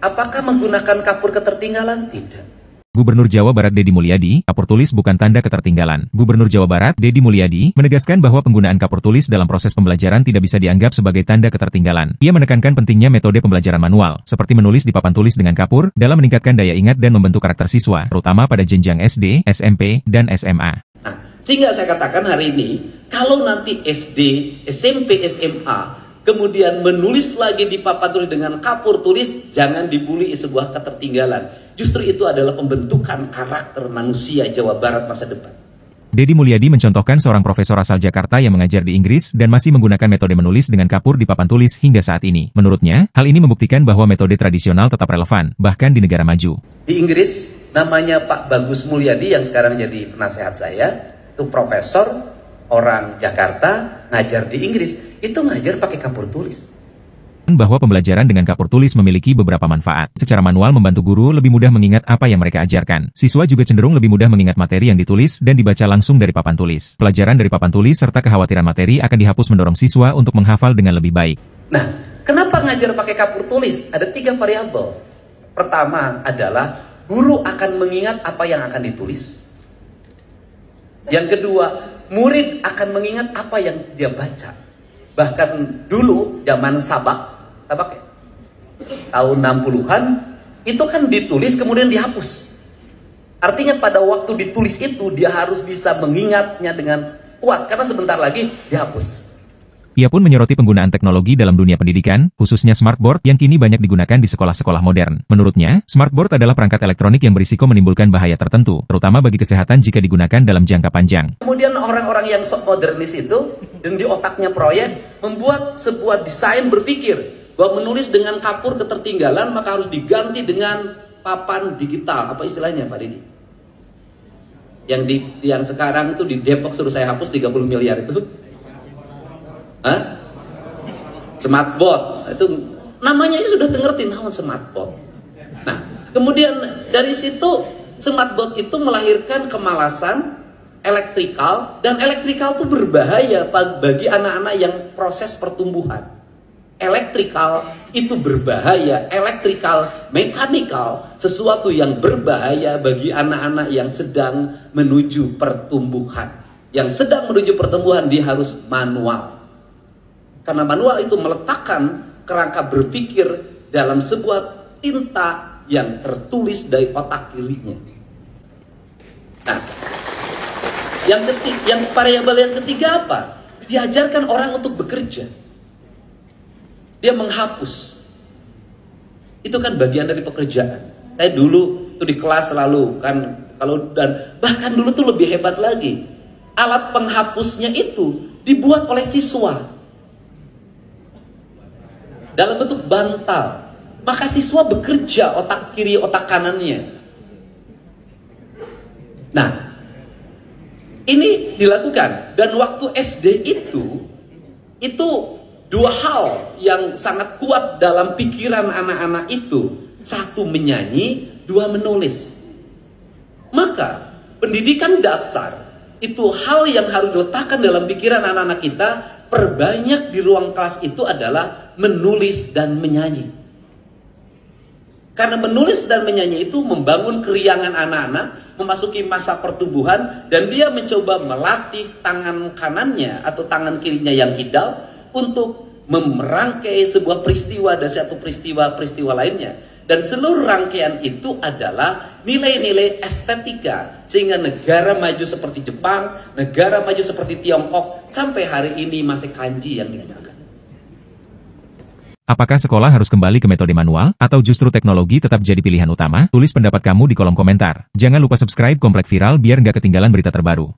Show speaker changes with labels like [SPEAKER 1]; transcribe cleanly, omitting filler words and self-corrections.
[SPEAKER 1] Apakah menggunakan kapur ketertinggalan? Tidak.
[SPEAKER 2] Gubernur Jawa Barat Deddy Mulyadi, kapur tulis bukan tanda ketertinggalan. Gubernur Jawa Barat Deddy Mulyadi menegaskan bahwa penggunaan kapur tulis dalam proses pembelajaran tidak bisa dianggap sebagai tanda ketertinggalan. Ia menekankan pentingnya metode pembelajaran manual, seperti menulis di papan tulis dengan kapur, dalam meningkatkan daya ingat dan membentuk karakter siswa, terutama pada jenjang SD, SMP, dan SMA.
[SPEAKER 1] Nah, sehingga saya katakan hari ini, kalau nanti SD, SMP, SMA, kemudian menulis lagi di papan tulis dengan kapur tulis, jangan dibully sebuah ketertinggalan. Justru itu adalah pembentukan karakter manusia Jawa Barat masa depan.
[SPEAKER 2] Deddy Mulyadi mencontohkan seorang profesor asal Jakarta yang mengajar di Inggris dan masih menggunakan metode menulis dengan kapur di papan tulis hingga saat ini. Menurutnya, hal ini membuktikan bahwa metode tradisional tetap relevan, bahkan di negara maju.
[SPEAKER 1] Di Inggris, namanya Pak Bagus Mulyadi yang sekarang jadi penasehat saya, itu profesor, orang Jakarta, ngajar di Inggris, itu ngajar pakai kapur tulis.
[SPEAKER 2] Bahwa pembelajaran dengan kapur tulis memiliki beberapa manfaat. Secara manual membantu guru lebih mudah mengingat apa yang mereka ajarkan. Siswa juga cenderung lebih mudah mengingat materi yang ditulis dan dibaca langsung dari papan tulis. Pelajaran dari papan tulis serta kekhawatiran materi akan dihapus mendorong siswa untuk menghafal dengan lebih baik.
[SPEAKER 1] Nah, kenapa ngajar pakai kapur tulis? Ada 3 variabel. Pertama adalah guru akan mengingat apa yang akan ditulis. Yang kedua, murid akan mengingat apa yang dia baca. Bahkan dulu zaman sabak ya? Tahun 60-an itu kan ditulis kemudian dihapus. Artinya pada waktu ditulis itu dia harus bisa mengingatnya dengan kuat karena sebentar lagi dihapus.
[SPEAKER 2] Ia pun menyoroti penggunaan teknologi dalam dunia pendidikan, khususnya smartboard yang kini banyak digunakan di sekolah-sekolah modern. Menurutnya, smartboard adalah perangkat elektronik yang berisiko menimbulkan bahaya tertentu, terutama bagi kesehatan jika digunakan dalam jangka panjang.
[SPEAKER 1] Kemudian orang-orang yang sok modernis itu, dan di otaknya proyek, membuat sebuah desain berpikir bahwa menulis dengan kapur ketertinggalan maka harus diganti dengan papan digital. Apa istilahnya Pak Didi? Yang sekarang itu di Depok suruh saya hapus 30 miliar itu. Hah? Smartboard. Itu namanya sudah ngerti nama smartboard. Nah, kemudian dari situ smartboard itu melahirkan kemalasan elektrikal, dan elektrikal itu berbahaya bagi anak-anak yang proses pertumbuhan. Elektrikal itu berbahaya, elektrikal, mekanikal, sesuatu yang berbahaya bagi anak-anak yang sedang menuju pertumbuhan. Yang sedang menuju pertumbuhan dia harus manual. Karena manual itu meletakkan kerangka berpikir dalam sebuah tinta yang tertulis dari otak kirinya. Nah, yang variabel yang ketiga apa? Diajarkan orang untuk bekerja. Dia menghapus. Itu kan bagian dari pekerjaan. Saya dulu tuh di kelas selalu kan bahkan dulu tuh lebih hebat lagi. Alat penghapusnya itu dibuat oleh siswa dalam bentuk bantal. Maka siswa bekerja otak kiri, otak kanannya. Nah, ini dilakukan, dan waktu SD itu 2 hal yang sangat kuat dalam pikiran anak-anak itu. 1 menyanyi, 2 menulis. Maka pendidikan dasar itu hal yang harus diletakkan dalam pikiran anak-anak kita. Perbanyak di ruang kelas itu adalah menulis dan menyanyi. Karena menulis dan menyanyi itu membangun keriangan anak-anak, memasuki masa pertumbuhan, dan dia mencoba melatih tangan kanannya atau tangan kirinya yang kidal untuk merangkai sebuah peristiwa dan satu peristiwa lainnya. Dan seluruh rangkaian itu adalah nilai-nilai estetika, sehingga negara maju seperti Jepang, negara maju seperti Tiongkok, sampai hari ini masih kanji yang digunakan.
[SPEAKER 2] Apakah sekolah harus kembali ke metode manual, atau justru teknologi tetap jadi pilihan utama? Tulis pendapat kamu di kolom komentar. Jangan lupa subscribe Komplek Viral biar nggak ketinggalan berita terbaru.